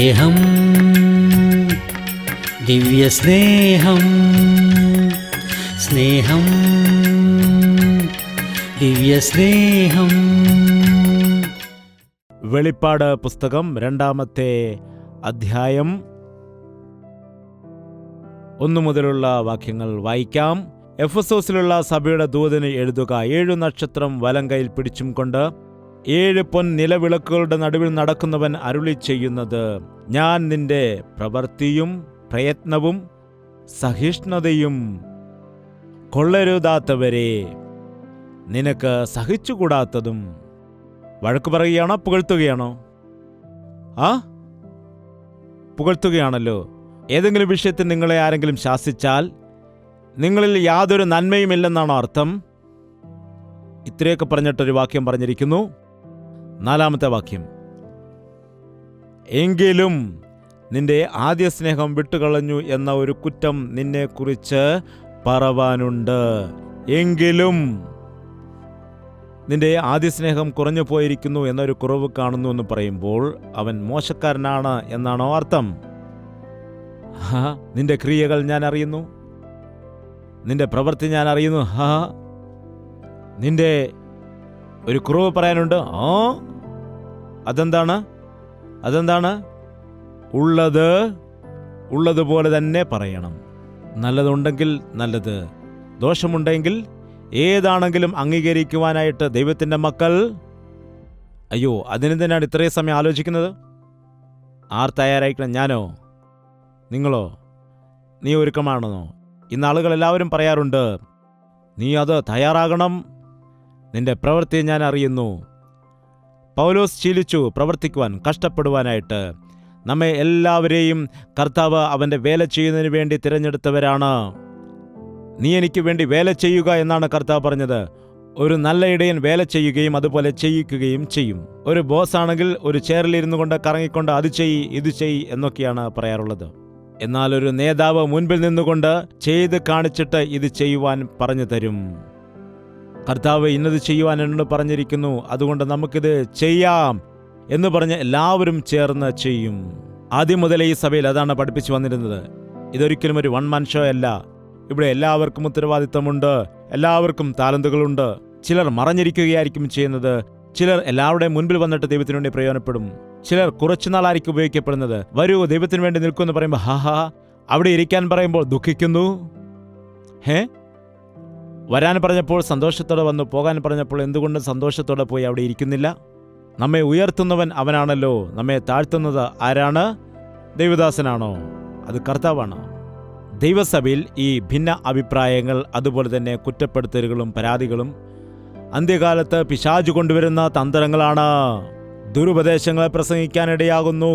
സ്നേഹം, ദിവ്യസ്നേഹം, സ്നേഹം, ദിവ്യസ്നേഹം. വെളിപ്പാട് പുസ്തകം 2-ാമത്തെ അധ്യായം 1 മുതലുള്ള വാക്യങ്ങൾ വായിക്കാം. എഫെസോസിലുള്ള സഭയുടെ ദൂതന് എഴുതുക. 7 നക്ഷത്രം വലങ്കയിൽ പിടിച്ചും കൊണ്ട് 7 പൊൻ നിലവിളക്കുകളുടെ നടുവിൽ നടക്കുന്നവൻ അരുളി ചെയ്യുന്നത്: ഞാൻ നിന്റെ പ്രവൃത്തിയും പ്രയത്നവും സഹിഷ്ണുതയും കൊള്ളരുതാത്തവരെ, നിനക്ക് സഹിച്ചുകൂടാത്തതും. വഴക്ക് പറയുകയാണോ പുകഴ്ത്തുകയാണോ? പുകഴ്ത്തുകയാണല്ലോ. ഏതെങ്കിലും വിഷയത്തിൽ നിങ്ങളെ ആരെങ്കിലും ശാസിച്ചാൽ നിങ്ങളിൽ യാതൊരു നന്മയുമില്ലെന്നാണോ അർത്ഥം? ഇത്രയൊക്കെ പറഞ്ഞിട്ടൊരു വാക്യം പറഞ്ഞിരിക്കുന്നു. 4-ാമത്തെ വാക്യം: എങ്കിലും നിന്റെ ആദ്യ സ്നേഹം വിട്ടുകളഞ്ഞു എന്ന ഒരു കുറ്റം നിന്നെക്കുറിച്ച് പറവാനുണ്ട്. എങ്കിലും നിന്റെ ആദ്യ സ്നേഹം കുറഞ്ഞു പോയിരിക്കുന്നു എന്നൊരു കുറവ് കാണുന്നു എന്ന് പറയുമ്പോൾ അവൻ മോശക്കാരനാണ് എന്നാണോ അർത്ഥം? നിന്റെ ക്രിയകൾ ഞാൻ അറിയുന്നു, നിന്റെ പ്രവൃത്തി ഞാൻ അറിയുന്നു. നിന്റെ ഒരു കുറവ് പറയാനുണ്ട്. അതെന്താണ്? ഉള്ളതുപോലെ തന്നെ പറയണം. നല്ലതുണ്ടെങ്കിൽ നല്ലത്, ദോഷമുണ്ടെങ്കിൽ ഏതാണെങ്കിലും അംഗീകരിക്കുവാനായിട്ട് ദൈവത്തിൻ്റെ മക്കൾ. അയ്യോ, അതിന് തന്നെയാണ് ഇത്രയും സമയം ആലോചിക്കുന്നത്. ആർ തയ്യാറായിരിക്കണം? ഞാനോ നിങ്ങളോ? നീ ഒരുക്കമാണെന്നോ? ഇന്ന് ആളുകളെല്ലാവരും പറയാറുണ്ട്, നീ അത് തയ്യാറാകണം, നിന്റെ പ്രവൃത്തി ഞാൻ അറിയുന്നു. പൗലോസ് ശീലിച്ചു പ്രവർത്തിക്കുവാൻ, കഷ്ടപ്പെടുവാനായിട്ട്. നമ്മെ എല്ലാവരെയും കർത്താവ് അവൻ്റെ വേല ചെയ്യുന്നതിന് വേണ്ടി തിരഞ്ഞെടുത്തവരാണ്. നീ എനിക്ക് വേണ്ടി വേല ചെയ്യുക എന്നാണ് കർത്താവ് പറഞ്ഞത്. ഒരു നല്ല ഇടയൻ വേല ചെയ്യുകയും അതുപോലെ ചെയ്യിക്കുകയും ചെയ്യും. ഒരു ബോസ് ആണെങ്കിൽ ഒരു ചെയറിലിരുന്നു കൊണ്ട് കറങ്ങിക്കൊണ്ട് അത് ചെയ്യ് ഇത് ചെയ്യ് എന്നൊക്കെയാണ് പറയാറുള്ളത്. എന്നാൽ ഒരു നേതാവ് മുൻപിൽ നിന്നുകൊണ്ട് ചെയ്ത് കാണിച്ചിട്ട് ഇത് ചെയ്യുവാൻ പറഞ്ഞു തരും. കർത്താവ് ഇന്നത് ചെയ്യുവാൻ എന്നോട് പറഞ്ഞിരിക്കുന്നു, അതുകൊണ്ട് നമുക്കിത് ചെയ്യാം എന്ന് പറഞ്ഞ് എല്ലാവരും ചേർന്ന് ചെയ്യും. ആദ്യം മുതലേ ഈ സഭയിൽ അതാണ് പഠിപ്പിച്ചു വന്നിരുന്നത്. ഇതൊരിക്കലും ഒരു 1 man ഷോ അല്ല. ഇവിടെ എല്ലാവർക്കും ഉത്തരവാദിത്തമുണ്ട്, എല്ലാവർക്കും താലന്തുകളുണ്ട്. ചിലർ മറഞ്ഞിരിക്കുകയായിരിക്കും ചെയ്യുന്നത്, ചിലർ എല്ലാവരുടെയും മുൻപിൽ വന്നിട്ട് ദൈവത്തിനു വേണ്ടി പ്രയോജനപ്പെടും. ചിലർ കുറച്ചുനാളായിരിക്കും ഉപയോഗിക്കപ്പെടുന്നത്. വരൂ ദൈവത്തിന് വേണ്ടി നിൽക്കുമെന്ന് പറയുമ്പോൾ അവിടെ ഇരിക്കാൻ പറയുമ്പോൾ ദുഃഖിക്കുന്നു. വരാൻ പറഞ്ഞപ്പോൾ സന്തോഷത്തോടെ വന്നു, പോകാൻ പറഞ്ഞപ്പോൾ എന്തുകൊണ്ട് സന്തോഷത്തോടെ പോയി അവിടെ ഇരിക്കുന്നില്ല? നമ്മെ ഉയർത്തുന്നവൻ അവനാണല്ലോ. നമ്മെ താഴ്ത്തുന്നത് ആരാണ്? ദൈവദാസനാണോ? അത് കർത്താവാണ്. ദൈവസഭയിൽ ഈ ഭിന്ന അഭിപ്രായങ്ങൾ, അതുപോലെ തന്നെ കുറ്റപ്പെടുത്തലുകളും പരാതികളും അന്ത്യകാലത്ത് പിശാചു കൊണ്ടുവരുന്ന തന്ത്രങ്ങളാണ്. ദുരുപദേശങ്ങളെ പ്രസംഗിക്കാനിടയാകുന്നു.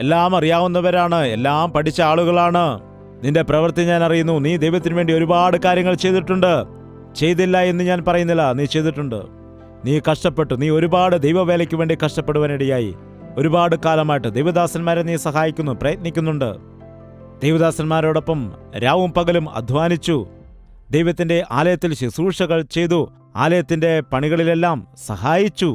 എല്ലാം അറിയാവുന്നവരാണ്, എല്ലാം പഠിച്ച ആളുകളാണ്. നിന്റെ പ്രവൃത്തി ഞാൻ അറിയുന്നു. നീ ദൈവത്തിന് വേണ്ടി ഒരുപാട് കാര്യങ്ങൾ ചെയ്തിട്ടുണ്ട്. ചെയ്തില്ല എന്ന് ഞാൻ പറയുന്നില്ല, നീ ചെയ്തിട്ടുണ്ട്. നീ കഷ്ടപ്പെട്ടു. നീ ഒരുപാട് ദൈവവേലയ്ക്ക് വേണ്ടി കഷ്ടപ്പെടുവാനിടയായി. ഒരുപാട് കാലമായിട്ട് ദൈവദാസന്മാരെ നീ സഹായിക്കുന്നു, പ്രയത്നിക്കുന്നുണ്ട്. ദൈവദാസന്മാരോടൊപ്പം രാവും പകലും അധ്വാനിച്ചു. ദൈവത്തിൻ്റെ ആലയത്തിൽ ശുശ്രൂഷകൾ ചെയ്തു. ആലയത്തിൻ്റെ പണികളിലെല്ലാം സഹായിച്ചു.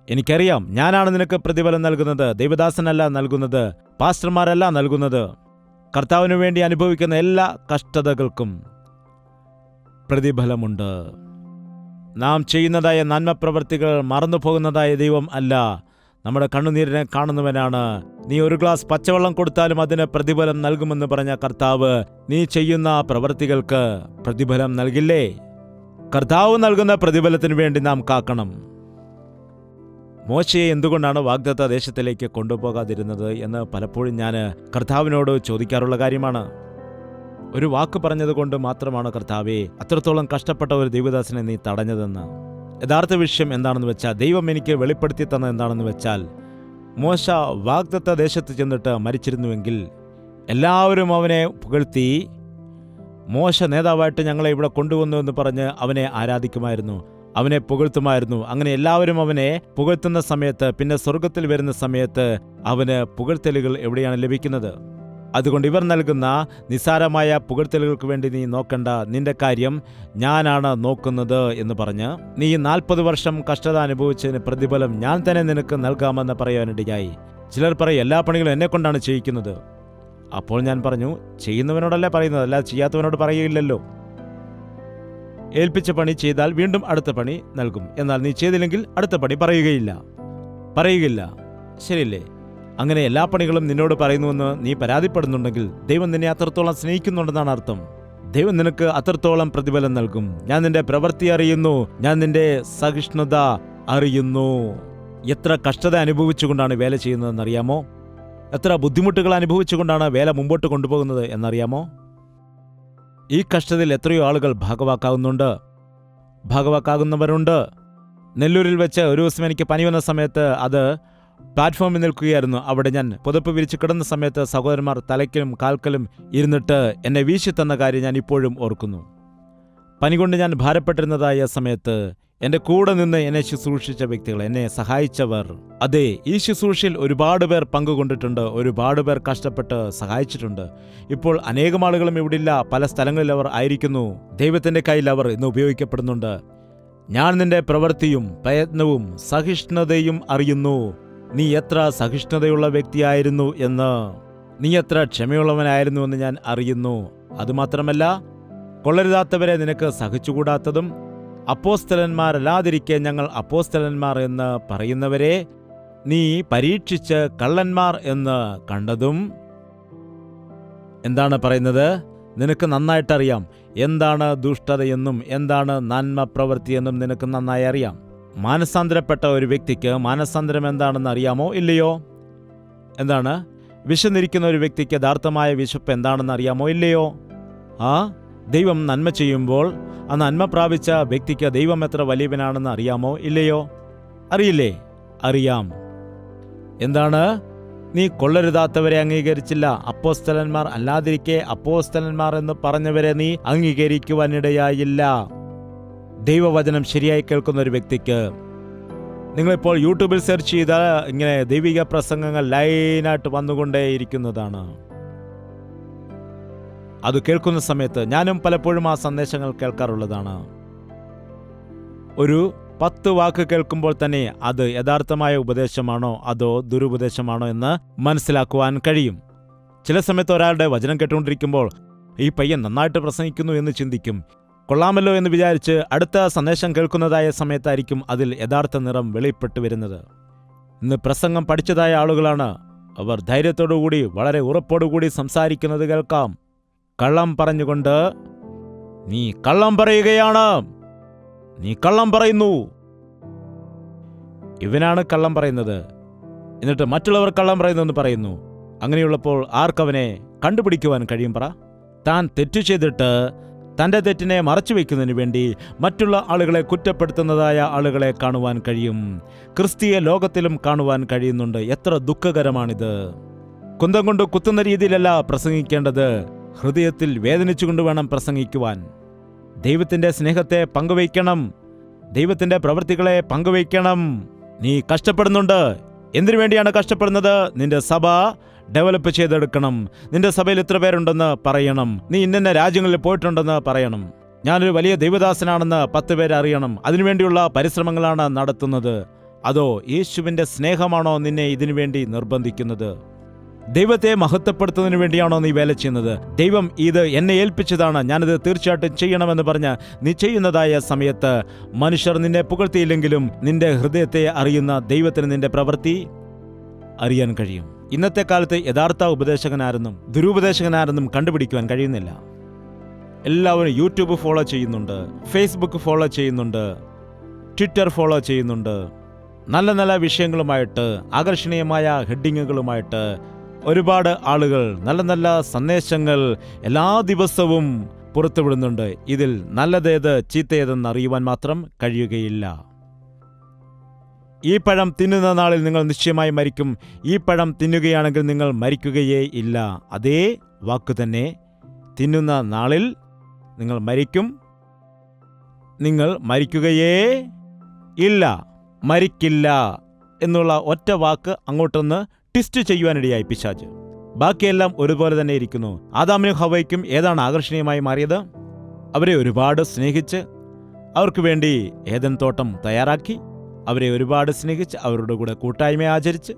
എനിക്കറിയാം, ഞാനാണ് നിനക്ക് പ്രതിഫലം നൽകുന്നത്. ദൈവദാസനല്ല നൽകുന്നത്, പാസ്റ്റർമാരല്ല നൽകുന്നത്. കർത്താവിനു വേണ്ടി അനുഭവിക്കുന്ന എല്ലാ കഷ്ടതകൾക്കും പ്രതിഫലമുണ്ട്. നാം ചെയ്യുന്നതായ നന്മപ്രവൃത്തികൾ മറന്നുപോകുന്നതായ ദൈവം അല്ല, നമ്മുടെ കണ്ണുനീരിനെ കാണുന്നവനാണ്. നീ ഒരു ഗ്ലാസ് പച്ചവെള്ളം കൊടുത്താലും അതിന് പ്രതിഫലം നൽകുമെന്ന് പറഞ്ഞ കർത്താവ് നീ ചെയ്യുന്ന പ്രവൃത്തികൾക്ക് പ്രതിഫലം നൽകില്ലേ? കർത്താവ് നൽകുന്ന പ്രതിഫലത്തിന് വേണ്ടി നാം കാക്കണം. മോശയെ എന്തുകൊണ്ടാണ് വാഗ്ദത്ത ദേശത്തിലേക്ക് കൊണ്ടുപോകാതിരുന്നത് എന്ന് പലപ്പോഴും ഞാൻ കർത്താവിനോട് ചോദിക്കാറുള്ള കാര്യമാണ്. ഒരു വാക്ക് പറഞ്ഞതുകൊണ്ട് മാത്രമാണ് കർത്താവേ അത്രത്തോളം കഷ്ടപ്പെട്ട ഒരു ദൈവദാസനെ നീ തടഞ്ഞതെന്ന്. യഥാർത്ഥ വിഷയം എന്താണെന്ന് വെച്ചാൽ, ദൈവം എനിക്ക് വെളിപ്പെടുത്തി തന്നത് എന്താണെന്ന് വെച്ചാൽ, മോശ വാഗ്ദത്ത ദേശത്ത് ചെന്നിട്ട് മരിച്ചിരുന്നുവെങ്കിൽ എല്ലാവരും അവനെ പുകഴ്ത്തി, മോശ നേതാവായിട്ട് ഞങ്ങളെ ഇവിടെ കൊണ്ടുവന്നു എന്ന് പറഞ്ഞ് അവനെ ആരാധിക്കുമായിരുന്നു, അവനെ പുകഴ്ത്തുമായിരുന്നു. അങ്ങനെ എല്ലാവരും അവനെ പുകഴ്ത്തുന്ന സമയത്ത്, പിന്നെ സ്വർഗത്തിൽ വരുന്ന സമയത്ത് അവന് പുകഴ്ത്തലുകൾ എവിടെയാണ് ലഭിക്കുന്നത്? അതുകൊണ്ട് ഇവർ നൽകുന്ന നിസ്സാരമായ പുകഴ്ത്തലുകൾക്ക് വേണ്ടി നീ നോക്കണ്ട, നിന്റെ കാര്യം ഞാനാണ് നോക്കുന്നത് എന്ന് പറഞ്ഞ് നീ 40 വർഷം കഷ്ടത അനുഭവിച്ചതിന് പ്രതിഫലം ഞാൻ തന്നെ നിനക്ക് നൽകാമെന്ന് പറയാനിടയായി. ചിലർ പറയും എല്ലാ പണികളും എന്നെക്കൊണ്ടാണ് ചെയ്യിക്കുന്നത്. അപ്പോൾ ഞാൻ പറഞ്ഞു, ചെയ്യുന്നവനോടല്ലേ പറയുന്നത്, അല്ലാതെ ചെയ്യാത്തവനോട് പറയുകയില്ലല്ലോ. ഏൽപ്പിച്ച പണി ചെയ്താൽ വീണ്ടും അടുത്ത പണി നൽകും, എന്നാൽ നീ ചെയ്തില്ലെങ്കിൽ അടുത്ത പണി പറയുകയില്ല. ശരിയല്ലേ? അങ്ങനെ എല്ലാ പണികളും നിന്നോട് പറയുന്നുവെന്ന് നീ പരാതിപ്പെടുന്നുണ്ടെങ്കിൽ ദൈവം നിന്നെ അത്രത്തോളം സ്നേഹിക്കുന്നുണ്ടെന്നാണ് അർത്ഥം. ദൈവം നിനക്ക് അത്രത്തോളം പ്രതിഫലം നൽകും. ഞാൻ നിന്റെ പ്രവൃത്തി അറിയുന്നു, ഞാൻ നിന്റെ സഹിഷ്ണുത അറിയുന്നു. എത്ര കഷ്ടത അനുഭവിച്ചുകൊണ്ടാണ് വേല ചെയ്യുന്നതെന്നറിയാമോ? എത്ര ബുദ്ധിമുട്ടുകൾ അനുഭവിച്ചുകൊണ്ടാണ് വേല മുമ്പോട്ട് കൊണ്ടുപോകുന്നത് എന്നറിയാമോ? ഈ കഷ്ടതയിൽ എത്രയോ ആളുകൾ ഭാഗവാക്കാകുന്നവരുണ്ട്. നെല്ലൂരിൽ വെച്ച് ഒരു ദിവസം എനിക്ക് പനി വന്ന സമയത്ത് അത് പ്ലാറ്റ്ഫോമിൽ നിൽക്കുകയായിരുന്നു. അവിടെ ഞാൻ പുതപ്പ് വിരിച്ച് കിടന്ന സമയത്ത് സഹോദരന്മാർ തലയ്ക്കലും കാൽക്കലും ഇരുന്നിട്ട് എന്നെ വീശി തന്ന കാര്യം ഞാൻ ഇപ്പോഴും ഓർക്കുന്നു. പനി കൊണ്ട് ഞാൻ ഭാരപ്പെട്ടിരുന്നതായ സമയത്ത് എൻ്റെ കൂടെ നിന്ന് എന്നെ ശുശ്രൂഷിച്ച വ്യക്തികൾ, എന്നെ സഹായിച്ചവർ, അതെ, ഈ ശുശ്രൂഷയിൽ ഒരുപാട് പേർ പങ്കുകൊണ്ടിട്ടുണ്ട്, ഒരുപാട് പേർ കഷ്ടപ്പെട്ട് സഹായിച്ചിട്ടുണ്ട്. ഇപ്പോൾ അനേകം ആളുകളും ഇവിടില്ല, പല സ്ഥലങ്ങളിൽ അവർ ആയിരിക്കുന്നു. ദൈവത്തിൻ്റെ കയ്യിൽ അവർ ഇന്ന് ഉപയോഗിക്കപ്പെടുന്നുണ്ട്. ഞാൻ നിന്റെ പ്രവൃത്തിയും പ്രയത്നവും സഹിഷ്ണുതയും അറിയുന്നു. നീ എത്ര സഹിഷ്ണുതയുള്ള വ്യക്തിയായിരുന്നു എന്ന്, നീ എത്ര ക്ഷമയുള്ളവനായിരുന്നുവെന്ന് ഞാൻ അറിയുന്നു. അതുമാത്രമല്ല, കൊള്ളരുതാത്തവരെ നിനക്ക് സഹിച്ചുകൂടാത്തതും, അപ്പോസ്തലന്മാരല്ലാതിരിക്കെ ഞങ്ങൾ അപ്പോസ്തലന്മാർ എന്ന് പറയുന്നവരെ നീ പരീക്ഷിച്ച് കള്ളന്മാർ എന്ന് കണ്ടതും. എന്താണ് പറയുന്നത്? നിനക്ക് നന്നായിട്ടറിയാം എന്താണ് ദുഷ്ടതയെന്നും എന്താണ് നന്മ പ്രവൃത്തിയെന്നും നിനക്ക് നന്നായി അറിയാം. മാനസാന്തരപ്പെട്ട ഒരു വ്യക്തിക്ക് മാനസാന്തരം എന്താണെന്ന് അറിയാമോ ഇല്ലയോ? എന്താണ്? വിശന്നിരിക്കുന്ന ഒരു വ്യക്തിക്ക് യഥാർത്ഥമായ വിശപ്പ് എന്താണെന്ന് അറിയാമോ ഇല്ലയോ? ദൈവം നന്മ ചെയ്യുമ്പോൾ ആ നന്മ പ്രാപിച്ച വ്യക്തിക്ക് ദൈവം എത്ര വലിയവനാണെന്ന് അറിയാമോ ഇല്ലയോ? അറിയില്ലേ? അറിയാം. എന്താണ്? നീ കൊള്ളരുതാത്തവരെ അംഗീകരിച്ചില്ല. അപ്പോസ്തലന്മാർ അല്ലാതിരിക്കെ അപ്പോസ്തലന്മാർ എന്ന് പറഞ്ഞവരെ നീ അംഗീകരിക്കുവാനിടയായില്ല. ദൈവവചനം ശരിയായി കേൾക്കുന്ന ഒരു വ്യക്തിക്ക്, നിങ്ങളിപ്പോൾ യൂട്യൂബിൽ സെർച്ച് ചെയ്താൽ ഇങ്ങനെ ദൈവിക പ്രസംഗങ്ങൾ ലൈനായിട്ട് വന്നുകൊണ്ടേയിരിക്കുന്നതാണ്. അത് കേൾക്കുന്ന സമയത്ത് ഞാനും പലപ്പോഴും ആ സന്ദേശങ്ങൾ കേൾക്കാറുള്ളതാണ്. ഒരു 10 വാക്ക് കേൾക്കുമ്പോൾ തന്നെ അത് യഥാർത്ഥമായ ഉപദേശമാണോ അതോ ദുരുപദേശമാണോ എന്ന് മനസ്സിലാക്കുവാൻ കഴിയും. ചില സമയത്ത് ഒരാളുടെ വചനം കേട്ടുകൊണ്ടിരിക്കുമ്പോൾ ഈ പയ്യൻ നന്നായിട്ട് പ്രസംഗിക്കുന്നു എന്ന് ചിന്തിക്കും. കൊള്ളാമല്ലോ എന്ന് വിചാരിച്ച് അടുത്ത സന്ദേശം കേൾക്കുന്നതായ സമയത്തായിരിക്കും അതിൽ യഥാർത്ഥ നിറം വെളിപ്പെട്ടു വരുന്നത്. ഇന്ന് പ്രസംഗം പഠിച്ചതായ ആളുകളാണ്. അവർ ധൈര്യത്തോടുകൂടി വളരെ ഉറപ്പോടുകൂടി സംസാരിക്കുന്നത് കേൾക്കാം. കള്ളം പറഞ്ഞുകൊണ്ട്, നീ കള്ളം പറയുകയാണ്, നീ കള്ളം പറയുന്നു. ഇവനാണ് കള്ളം പറയുന്നത്. എന്നിട്ട് മറ്റുള്ളവർ കള്ളം പറയുന്നെന്ന് പറയുന്നു. അങ്ങനെയുള്ളപ്പോൾ ആർക്കവനെ കണ്ടുപിടിക്കുവാൻ കഴിയും? പറ. താൻ തെറ്റു ചെയ്തിട്ട് തൻ്റെ തെറ്റിനെ മറച്ചുവെക്കുന്നതിന് വേണ്ടി മറ്റുള്ള ആളുകളെ കുറ്റപ്പെടുത്തുന്നതായ ആളുകളെ കാണുവാൻ കഴിയും. ക്രിസ്തീയ ലോകത്തിലും കാണുവാൻ കഴിയുന്നുണ്ട്. എത്ര ദുഃഖകരമാണിത്! കുന്തം കൊണ്ട് കുത്തുന്ന രീതിയിലല്ല പ്രസംഗിക്കേണ്ടത്. ഹൃദയത്തിൽ വേദനിച്ചുകൊണ്ട് വേണം പ്രസംഗിക്കുവാൻ. ദൈവത്തിൻ്റെ സ്നേഹത്തെ പങ്കുവയ്ക്കണം. ദൈവത്തിൻ്റെ പ്രവൃത്തികളെ പങ്കുവയ്ക്കണം. നീ കഷ്ടപ്പെടുന്നുണ്ട്. എന്തിനു വേണ്ടിയാണ് കഷ്ടപ്പെടുന്നത്? നിന്റെ സഭ ഡെവലപ്പ് ചെയ്തെടുക്കണം. നിന്റെ സഭയിൽ എത്ര പേരുണ്ടെന്ന് പറയണം. നീ ഇന്ന രാജ്യങ്ങളിൽ പോയിട്ടുണ്ടെന്ന് പറയണം. ഞാനൊരു വലിയ ദൈവദാസനാണെന്ന് 10 പേര് അറിയണം. അതിനുവേണ്ടിയുള്ള പരിശ്രമങ്ങളാണ് നടത്തുന്നത്. അതോ യേശുവിൻ്റെ സ്നേഹമാണോ നിന്നെ ഇതിനു വേണ്ടി നിർബന്ധിക്കുന്നത്? ദൈവത്തെ മഹത്വപ്പെടുത്തുന്നതിന് വേണ്ടിയാണോ നീ വേല ചെയ്യുന്നത്? ദൈവം ഇത് എന്നെ ഏൽപ്പിച്ചതാണ്, ഞാനിത് തീർച്ചയായിട്ടും ചെയ്യണമെന്ന് പറഞ്ഞ് നീ ചെയ്യുന്നതായ സമയത്ത് മനുഷ്യർ നിന്നെ പുകഴ്ത്തിയില്ലെങ്കിലും നിന്റെ ഹൃദയത്തെ അറിയുന്ന ദൈവത്തിന് നിന്റെ പ്രവൃത്തി അറിയാൻ കഴിയും. ഇന്നത്തെ കാലത്ത് യഥാർത്ഥ ഉപദേശകനാരെന്നും ദുരുപദേശകനാരെന്നും കണ്ടുപിടിക്കുവാൻ കഴിയുന്നില്ല. എല്ലാവരും യൂട്യൂബ് ഫോളോ ചെയ്യുന്നുണ്ട്, ഫേസ്ബുക്ക് ഫോളോ ചെയ്യുന്നുണ്ട്, ട്വിറ്റർ ഫോളോ ചെയ്യുന്നുണ്ട്. നല്ല നല്ല വിഷയങ്ങളുമായിട്ട്, ആകർഷണീയമായ ഹെഡിങ്ങുകളുമായിട്ട് ഒരുപാട് ആളുകൾ നല്ല നല്ല സന്ദേശങ്ങൾ എല്ലാ ദിവസവും പുറത്തുവിടുന്നുണ്ട്. ഇതിൽ നല്ലതേത് ചീത്തയേതെന്ന് അറിയുവാൻ മാത്രം കഴിയുകയില്ല. ഈ പഴം തിന്നുന്ന നാളിൽ നിങ്ങൾ നിശ്ചയമായി മരിക്കും. ഈ പഴം തിന്നുകയാണെങ്കിൽ നിങ്ങൾ മരിക്കുകയേ ഇല്ല. അതേ വാക്കു തന്നെ. തിന്നുന്ന നാളിൽ നിങ്ങൾ മരിക്കും. നിങ്ങൾ മരിക്കുകയേ ഇല്ല, മരിക്കില്ല എന്നുള്ള ഒറ്റ വാക്ക് അങ്ങോട്ടൊന്ന് ട്വിസ്റ്റ് ചെയ്യുവാനിടയായി പിശാച്. ബാക്കിയെല്ലാം ഒരുപോലെ തന്നെ ഇരിക്കുന്നു. ആദാമിനും ഹവ്വയ്ക്കും ഏതാണ് ആകർഷണീയമായി മാറിയത്? അവരെ ഒരുപാട് സ്നേഹിച്ച് അവർക്ക് വേണ്ടി ഏദൻ തോട്ടം തയ്യാറാക്കി, അവരെ ഒരുപാട് സ്നേഹിച്ച് അവരുടെ കൂടെ കൂട്ടായ്മ ആചരിച്ച്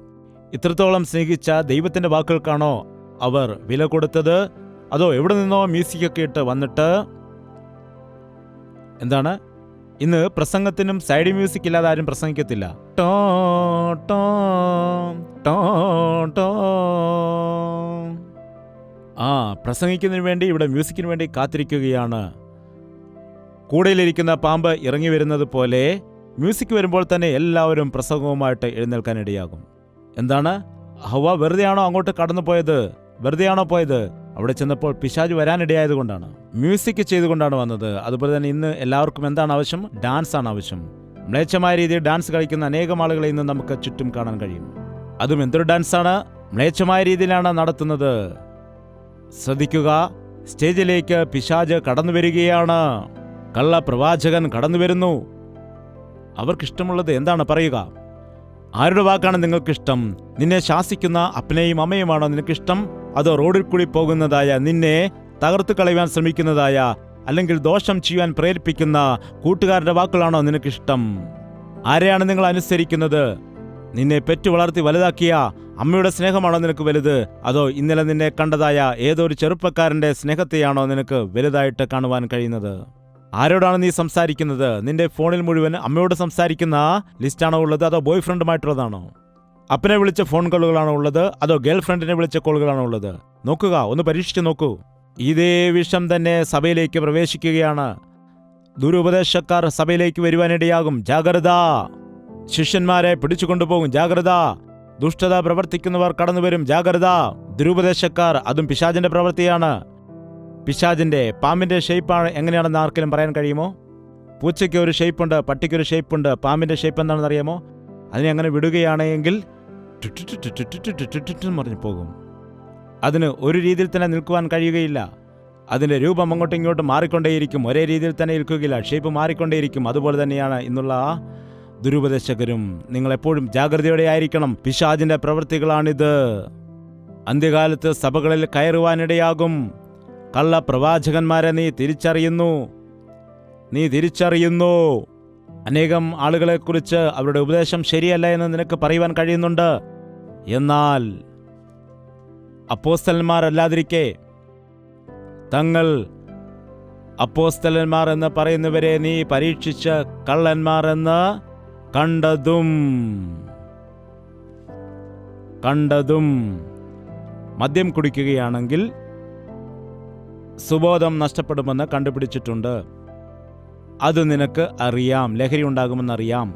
ഇത്രത്തോളം സ്നേഹിച്ച ദൈവത്തിൻ്റെ വാക്കുകൾക്കാണോ അവർ വില കൊടുത്തത്? അതോ എവിടെ നിന്നോ മ്യൂസിക്കൊക്കെ ഇട്ട് വന്നിട്ട്? എന്താണ്, ഇന്ന് പ്രസംഗത്തിനും സൈഡ് മ്യൂസിക് ഇല്ലാതെ ആരും പ്രസംഗിക്കത്തില്ല. ടോ ടോ ടോ ടോ. പ്രസംഗിക്കുന്നതിന് വേണ്ടി ഇവിടെ മ്യൂസിക്കിന് വേണ്ടി കാത്തിരിക്കുകയാണ്. കൂടയിലിരിക്കുന്ന പാമ്പ് ഇറങ്ങി വരുന്നത് പോലെ മ്യൂസിക് വരുമ്പോൾ തന്നെ എല്ലാവരും പ്രസംഗവുമായിട്ട് എഴുന്നേൽക്കാനിടയാകും. എന്താണ്, ഹവ്വ വെറുതെയാണോ അങ്ങോട്ട് കടന്നു പോയത്? വെറുതെയാണോ പോയത്? അവിടെ ചെന്നപ്പോൾ പിശാച് വരാനിടയായതുകൊണ്ടാണ്. മ്യൂസിക് ചെയ്തുകൊണ്ടാണ് വന്നത്. അതുപോലെ തന്നെ ഇന്ന് എല്ലാവർക്കും എന്താണ് ആവശ്യം? ഡാൻസ് ആണ് ആവശ്യം. മ്ലേച്ഛമായ രീതിയിൽ ഡാൻസ് കളിക്കുന്ന അനേകം ആളുകളെ ഇന്ന് നമുക്ക് ചുറ്റും കാണാൻ കഴിയും. അതും എന്തൊരു ഡാൻസാണ്? മ്ലേച്ഛമായ രീതിയിലാണ് നടത്തുന്നത്. ശ്രദ്ധിക്കുക, സ്റ്റേജിലേക്ക് പിശാച് കടന്നു വരികയാണ്. കള്ള പ്രവാചകൻ കടന്നു വരുന്നു. അവർക്കിഷ്ടമുള്ളത് എന്താണ് പറയുക? ആരുടെ വാക്കാണ് നിങ്ങൾക്കിഷ്ടം? നിന്നെ ശാസിക്കുന്ന അപ്പനെയും അമ്മയുമാണോ നിനക്കിഷ്ടം? അതോ റോഡിൽ കൂടി പോകുന്നതായ, നിന്നെ തകർത്തു കളയാൻ ശ്രമിക്കുന്നതായ, അല്ലെങ്കിൽ ദോഷം ചെയ്യാൻ പ്രേരിപ്പിക്കുന്ന കൂട്ടുകാരുടെ വാക്കുകളാണോ നിനക്കിഷ്ടം? ആരെയാണ് നിങ്ങൾ അനുസരിക്കുന്നത്? നിന്നെ പെറ്റു വളർത്തി വലുതാക്കിയ അമ്മയുടെ സ്നേഹമാണോ നിനക്ക് വലുത്? അതോ ഇന്നലെ നിന്നെ കണ്ടതായ ഏതോ ഒരു ചെറുപ്പക്കാരന്റെ സ്നേഹത്തെയാണോ നിനക്ക് വലുതായിട്ട് കാണുവാൻ കഴിയുന്നത്? ആരോടാണ് നീ സംസാരിക്കുന്നത്? നിന്റെ ഫോണിൽ മുഴുവൻ അമ്മയോട് സംസാരിക്കുന്ന ലിസ്റ്റാണോ ഉള്ളത്? അതോ ബോയ് ഫ്രണ്ടുമായിട്ടുള്ളതാണോ? അപ്പനെ വിളിച്ച ഫോൺ കോളുകളാണോ ഉള്ളത്? അതോ ഗേൾ ഫ്രണ്ടിനെ വിളിച്ച കോളുകളാണോ ഉള്ളത്? നോക്കുക, ഒന്ന് പരീക്ഷിച്ച് നോക്കൂ. ഇതേ വിഷം തന്നെ സഭയിലേക്ക് പ്രവേശിക്കുകയാണ്. ദുരുപദേശക്കാർ സഭയിലേക്ക് വരുവാനിടയാകും. ജാഗ്രത. ശിഷ്യന്മാരെ പിടിച്ചുകൊണ്ടുപോകും. ജാഗ്രത. ദുഷ്ടത പ്രവർത്തിക്കുന്നവർ കടന്നുവരും. ജാഗ്രത. ദുരുപദേശക്കാർ, അതും പിശാചിന്റെ പ്രവൃത്തിയാണ്. പിശാചിന്റെ, പാമ്പിന്റെ ഷേപ്പാണ് എങ്ങനെയാണെന്ന് ആർക്കെങ്കിലും പറയാൻ കഴിയുമോ? പൂച്ചയ്ക്ക് ഒരു ഷേപ്പുണ്ട്, പട്ടിക്കൊരു ഷേപ്പുണ്ട്. പാമ്പിന്റെ ഷേപ്പ് എന്താണെന്ന് അറിയാമോ? അതിനെ അങ്ങനെ വിടുകയാണെങ്കിൽ മറിഞ്ഞു പോകും. അതിന് ഒരു രീതിയിൽ തന്നെ നിൽക്കുവാൻ കഴിയുകയില്ല. അതിൻ്റെ രൂപം അങ്ങോട്ടും ഇങ്ങോട്ടും മാറിക്കൊണ്ടേയിരിക്കും. ഒരേ രീതിയിൽ തന്നെ നിൽക്കുകയില്ല. ഷേപ്പ് മാറിക്കൊണ്ടേയിരിക്കും. അതുപോലെ തന്നെയാണ് ഇന്നുള്ള ദുരുപദേശകരും. നിങ്ങളെപ്പോഴും ജാഗ്രതയോടെ ആയിരിക്കണം. പിശാചിന്റെ പ്രവൃത്തികളാണിത്. അന്ത്യകാലത്ത് സഭകളിൽ കയറുവാനിടയാകും. കള്ള പ്രവാചകന്മാരെ നീ തിരിച്ചറിയുന്നു. അനേകം ആളുകളെക്കുറിച്ച് അവരുടെ ഉപദേശം ശരിയല്ല എന്ന് നിനക്ക് പറയുവാൻ കഴിയുന്നുണ്ട്. എന്നാൽ അപ്പോസ്തലന്മാരല്ലാതിരിക്കെ തങ്ങൾ അപ്പോസ്തലന്മാർ എന്ന് പറയുന്നവരെ നീ പരീക്ഷിച്ച് കള്ളന്മാർ എന്ന് കണ്ടതും മദ്യം കുടിക്കുകയാണെങ്കിൽ സുബോധം നഷ്ടപ്പെടുമെന്ന് കണ്ടുപിടിച്ചിട്ടുണ്ട്. അത് നിനക്ക് അറിയാം. ലഹരി ഉണ്ടാകുമെന്നറിയാം.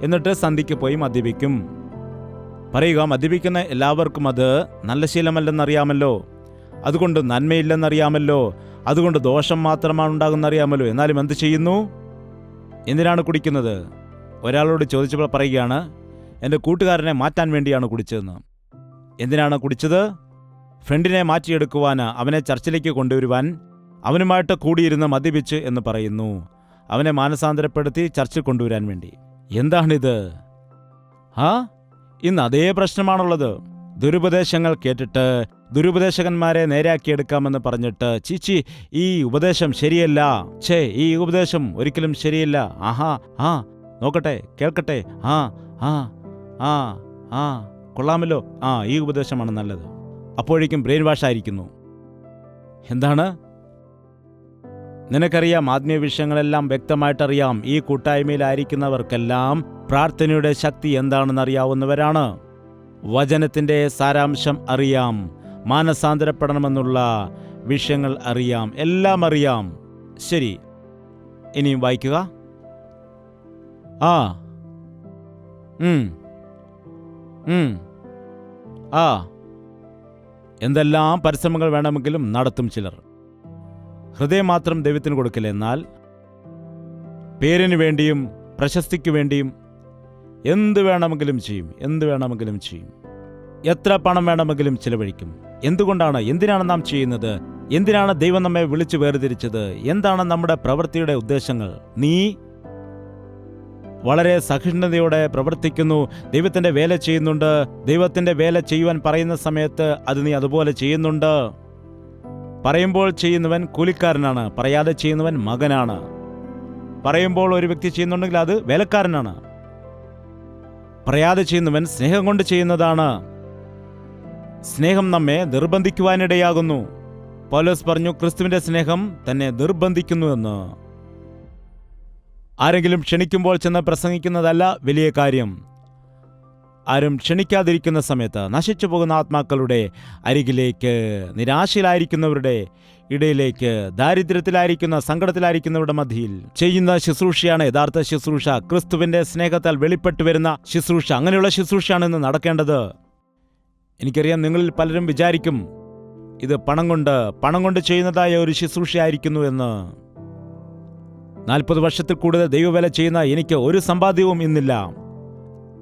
എന്നിട്ട് സന്ധിക്ക് പോയി മദ്യപിക്കും. പറയുക, മദ്യപിക്കുന്ന എല്ലാവർക്കും അത് നല്ല ശീലമല്ലെന്നറിയാമല്ലോ. അതുകൊണ്ട് നന്മയില്ലെന്നറിയാമല്ലോ. അതുകൊണ്ട് ദോഷം മാത്രമാണ് ഉണ്ടാകുന്നറിയാമല്ലോ. എന്നാലും എന്ത് ചെയ്യുന്നു? എന്തിനാണ് കുടിക്കുന്നത്? ഒരാളോട് ചോദിച്ചപ്പോൾ പറയുകയാണ്, എൻ്റെ കൂട്ടുകാരനെ മാറ്റാൻ വേണ്ടിയാണ് കുടിച്ചതെന്ന്. എന്തിനാണ് കുടിച്ചത്? ഫ്രണ്ടിനെ മാറ്റിയെടുക്കുവാൻ, അവനെ ചർച്ചിലേക്ക് കൊണ്ടുവരുവാൻ, അവനുമായിട്ട് കൂടിയിരുന്ന് മദ്യപിച്ച് എന്ന് പറയുന്നു. അവനെ മാനസാന്തരപ്പെടുത്തി ചർച്ചിൽ കൊണ്ടുവരാൻ വേണ്ടി. എന്താണിത്? ഇന്ന് അതേ പ്രശ്നമാണുള്ളത്. ദുരുപദേശങ്ങൾ കേട്ടിട്ട് ദുരുപദേശകന്മാരെ നേരാക്കിയെടുക്കാമെന്ന് പറഞ്ഞിട്ട്, ചീച്ചി ഈ ഉപദേശം ശരിയല്ല, ഈ ഉപദേശം ഒരിക്കലും ശരിയല്ല, നോക്കട്ടെ, കേൾക്കട്ടെ, കൊള്ളാമല്ലോ, ഈ ഉപദേശമാണ് നല്ലത്. അപ്പോഴേക്കും ബ്രെയിൻ വാഷ് ആയിരിക്കുന്നു. എന്താണ്? നിനക്കറിയാം, ആത്മീയ വിഷയങ്ങളെല്ലാം വ്യക്തമായിട്ടറിയാം. ഈ കൂട്ടായ്മയിലായിരിക്കുന്നവർക്കെല്ലാം പ്രാർത്ഥനയുടെ ശക്തി എന്താണെന്നറിയാവുന്നവരാണ്. വചനത്തിൻ്റെ സാരാംശം അറിയാം. മാനസാന്തരപ്പെടണമെന്നുള്ള വിഷയങ്ങൾ അറിയാം. എല്ലാം അറിയാം. ശരി, ഇനിയും വായിക്കുക. എന്തെല്ലാം പരിശ്രമങ്ങൾ വേണമെങ്കിലും നടത്തും ചിലർ. ഹൃദയം മാത്രം ദൈവത്തിന് കൊടുക്കില്ല. എന്നാൽ പേരിന് വേണ്ടിയും പ്രശസ്തിക്ക് വേണ്ടിയും എന്ത് വേണമെങ്കിലും ചെയ്യും. എത്ര പണം വേണമെങ്കിലും ചിലവഴിക്കും. എന്തുകൊണ്ടാണ്? എന്തിനാണ് നാം ചെയ്യുന്നത്? എന്തിനാണ് ദൈവം നമ്മെ വിളിച്ചു വേർതിരിച്ചത്? എന്താണ് നമ്മുടെ പ്രവൃത്തിയുടെ ഉദ്ദേശങ്ങൾ? നീ വളരെ സഹിഷ്ണുതയോടെ പ്രവർത്തിക്കുന്നു, ദൈവത്തിൻ്റെ വേല ചെയ്യുന്നുണ്ട്. ദൈവത്തിൻ്റെ വേല ചെയ്യുവാൻ പറയുന്ന സമയത്ത് അത് നീ അതുപോലെ ചെയ്യുന്നുണ്ട്. പറയുമ്പോൾ ചെയ്യുന്നവൻ കൂലിക്കാരനാണ്, പറയാതെ ചെയ്യുന്നവൻ മകനാണ്. പറയുമ്പോൾ ഒരു വ്യക്തി ചെയ്യുന്നുണ്ടെങ്കിൽ അത് വേലക്കാരനാണ്. പറയാതെ ചെയ്യുന്നവൻ സ്നേഹം കൊണ്ട് ചെയ്യുന്നതാണ്. സ്നേഹം നമ്മെ നിർബന്ധിക്കുവാനിടയാകുന്നു. പൗലോസ് പറഞ്ഞു, ക്രിസ്തുവിന്റെ സ്നേഹം തന്നെ നിർബന്ധിക്കുന്നുവെന്ന്. ആരെങ്കിലും ക്ഷണിക്കുമ്പോൾ ചെന്ന് പ്രസംഗിക്കുന്നതല്ല വലിയ കാര്യം. ആരും ക്ഷണിക്കാതിരിക്കുന്ന സമയത്ത് നശിച്ചു പോകുന്ന ആത്മാക്കളുടെ അരികിലേക്ക്, നിരാശയിലായിരിക്കുന്നവരുടെ ഇടയിലേക്ക്, ദാരിദ്ര്യത്തിലായിരിക്കുന്ന, സങ്കടത്തിലായിരിക്കുന്നവരുടെ മധ്യയിൽ ചെയ്യുന്ന ശുശ്രൂഷയാണ് യഥാർത്ഥ ശുശ്രൂഷ. ക്രിസ്തുവിന്റെ സ്നേഹത്താൽ വെളിപ്പെട്ടു വരുന്ന ശുശ്രൂഷ. അങ്ങനെയുള്ള ശുശ്രൂഷയാണ് ഇന്ന് നടക്കേണ്ടത്. എനിക്കറിയാം, നിങ്ങളിൽ പലരും വിചാരിക്കും ഇത് പണം കൊണ്ട് ചെയ്യുന്നതായ ഒരു ശുശ്രൂഷയായിരിക്കുന്നു എന്ന്. 40 വർഷത്തിൽ കൂടുതൽ ദൈവവേല ചെയ്യുന്ന എനിക്ക് ഒരു സമ്പാദ്യവും ഇന്നില്ല.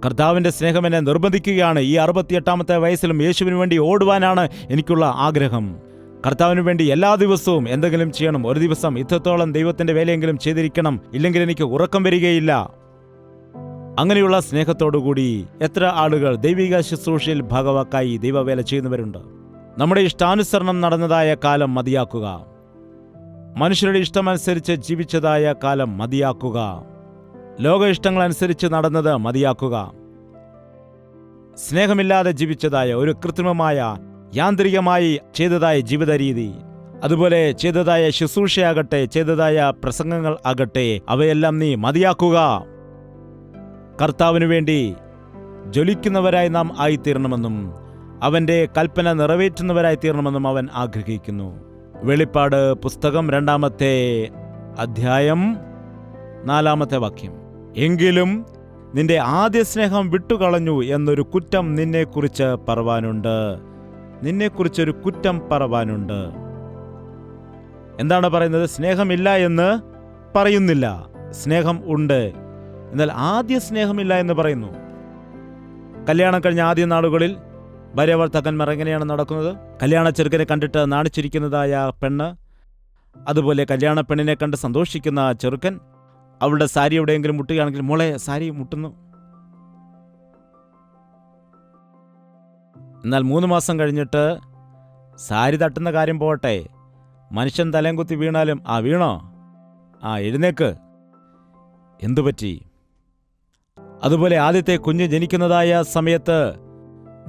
കർത്താവിന്റെ സ്നേഹം എന്നെ നിർബന്ധിക്കുകയാണ്. ഈ 68ാമത്തെ വയസ്സിലും യേശുവിന് വേണ്ടി ഓടുവാനാണ് എനിക്കുള്ള ആഗ്രഹം. കർത്താവിന് വേണ്ടി എല്ലാ ദിവസവും എന്തെങ്കിലും ചെയ്യണം. ഒരു ദിവസം ഇത്രത്തോളം ദൈവത്തിന്റെ വേലയെങ്കിലും ചെയ്തിരിക്കണം, ഇല്ലെങ്കിൽ എനിക്ക് ഉറക്കം വരികയില്ല. അങ്ങനെയുള്ള സ്നേഹത്തോടുകൂടി എത്ര ആളുകൾ ദൈവിക ശുശ്രൂഷയിൽ ഭാഗവാക്കായി ദൈവവേല ചെയ്യുന്നവരുണ്ട്. നമ്മുടെ ഇഷ്ടാനുസരണം നടന്നതായ കാലം മതിയാക്കുക. മനുഷ്യരുടെ ഇഷ്ടമനുസരിച്ച് ജീവിച്ചതായ കാലം മതിയാക്കുക. ലോക ഇഷ്ടങ്ങളനുസരിച്ച് നടന്നത് മതിയാക്കുക. സ്നേഹമില്ലാതെ ജീവിച്ചതായ ഒരു കൃത്രിമമായ, യാന്ത്രികമായി ചെയ്തതായ ജീവിത രീതി, അതുപോലെ ചെയ്തതായ ശുശ്രൂഷയാകട്ടെ, ചെയ്തതായ പ്രസംഗങ്ങൾ ആകട്ടെ, അവയെല്ലാം നീ മതിയാക്കുക. കർത്താവിനു വേണ്ടി ജ്വലിക്കുന്നവരായി നാം ആയിത്തീരണമെന്നും അവന്റെ കൽപ്പന നിറവേറ്റുന്നവരായി തീരണമെന്നും അവൻ ആഗ്രഹിക്കുന്നു. വെളിപ്പാട് പുസ്തകം 2-ാമത്തെ അധ്യായം 4-ാമത്തെ വാക്യം. എങ്കിലും നിന്റെ ആദ്യ സ്നേഹം വിട്ടുകളഞ്ഞു എന്നൊരു കുറ്റം നിന്നെക്കുറിച്ച് പറവാനുണ്ട്. നിന്നെക്കുറിച്ചൊരു കുറ്റം പറവാനുണ്ട്. എന്താണ് പറയുന്നത്? സ്നേഹമില്ല എന്ന് പറയുന്നില്ല, സ്നേഹം ഉണ്ട്. എന്നാൽ ആദ്യ സ്നേഹമില്ല എന്ന് പറയുന്നു. കല്യാണം കഴിഞ്ഞ ആദ്യ നാളുകളിൽ ഭാര്യ ഭർത്താക്കന്മാർ എങ്ങനെയാണ് നടക്കുന്നത്? കല്യാണ ചെറുക്കനെ കണ്ടിട്ട് നാണിച്ചിരിക്കുന്നതായ പെണ്ണ്, അതുപോലെ കല്യാണ പെണ്ണിനെ കണ്ട് സന്തോഷിക്കുന്ന ചെറുക്കൻ, അവളുടെ സാരി എവിടെയെങ്കിലും മുട്ടുകയാണെങ്കിൽ മോളെ സാരി മുട്ടുന്നു. എന്നാൽ 3 മാസം കഴിഞ്ഞിട്ട് സാരി തട്ടുന്ന കാര്യം പോകട്ടെ, മനുഷ്യൻ തലയും കുത്തി വീണാലും വീണോ, എഴുന്നേക്ക്, എന്തുപറ്റി? അതുപോലെ ആദ്യത്തെ കുഞ്ഞ് ജനിക്കുന്നതായ സമയത്ത്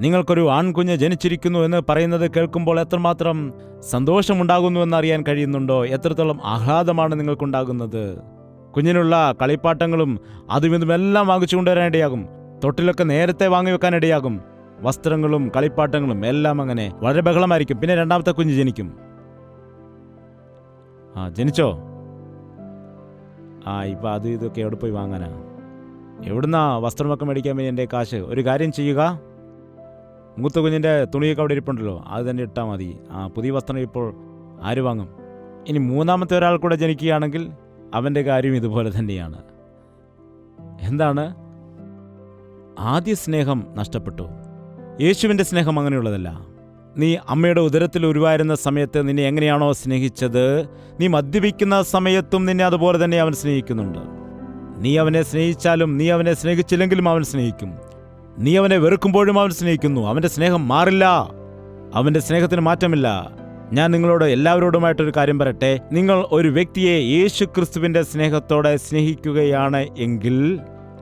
നിങ്ങൾക്കൊരു ആൺകുഞ്ഞ് ജനിച്ചിരിക്കുന്നു എന്ന് പറയുന്നത് കേൾക്കുമ്പോൾ എത്രമാത്രം സന്തോഷമുണ്ടാകുന്നു എന്നറിയാൻ കഴിയുന്നുണ്ടോ? എത്രത്തോളം ആഹ്ലാദമാണ് നിങ്ങൾക്കുണ്ടാകുന്നത്? കുഞ്ഞിനുള്ള കളിപ്പാട്ടങ്ങളും അതുമെല്ലാം വാങ്ങിച്ചു കൊണ്ടുവരാനിടയാകും. തൊട്ടിലൊക്കെ നേരത്തെ വാങ്ങിവെക്കാനിടയാകും. വസ്ത്രങ്ങളും കളിപ്പാട്ടങ്ങളും എല്ലാം അങ്ങനെ വളരെ ബഹളമായിരിക്കും. പിന്നെ 2ാമത്തെ കുഞ്ഞ് ജനിക്കും. ജനിച്ചോ? ഇപ്പം ഇതൊക്കെ എവിടെ പോയി വാങ്ങാനാ? എവിടുന്നാ വസ്ത്രമൊക്കെ മേടിക്കാൻ വേണ്ടി എൻ്റെ കാശ്? ഒരു കാര്യം ചെയ്യുക, മൂത്ത കുഞ്ഞിൻ്റെ തുണിയൊക്കെ അവിടെ ഇരിപ്പുണ്ടല്ലോ, അത് തന്നെ ഇട്ടാൽ മതി. പുതിയ വസ്ത്രം ഇപ്പോൾ ആര് വാങ്ങും? ഇനി 3ാമത്തെ ഒരാൾ കൂടെ ജനിക്കുകയാണെങ്കിൽ അവൻ്റെ കാര്യം ഇതുപോലെ തന്നെയാണ്. എന്താണ്? ആദ്യ സ്നേഹം നഷ്ടപ്പെട്ടു. യേശുവിൻ്റെ സ്നേഹം അങ്ങനെയുള്ളതല്ല. നീ അമ്മയുടെ ഉദരത്തിൽ ഉരുവായിരുന്ന സമയത്ത് നിന്നെ എങ്ങനെയാണോ സ്നേഹിച്ചത്, നീ മദ്യപിക്കുന്ന സമയത്തും നിന്നെ അതുപോലെ തന്നെ അവൻ സ്നേഹിക്കുന്നുണ്ട്. നീ അവനെ സ്നേഹിച്ചാലും നീ അവനെ സ്നേഹിച്ചില്ലെങ്കിലും അവൻ സ്നേഹിക്കും. നീ അവനെ വെറുക്കുമ്പോഴും അവൻ സ്നേഹിക്കുന്നു. അവൻ്റെ സ്നേഹം മാറില്ല, അവൻ്റെ സ്നേഹത്തിന് മാറ്റമില്ല. ഞാൻ നിങ്ങളോട് എല്ലാവരോടുമായിട്ടൊരു കാര്യം പറയട്ടെ. നിങ്ങൾ ഒരു വ്യക്തിയെ യേശു ക്രിസ്തുവിൻ്റെ സ്നേഹത്തോടെ സ്നേഹിക്കുകയാണ് എങ്കിൽ,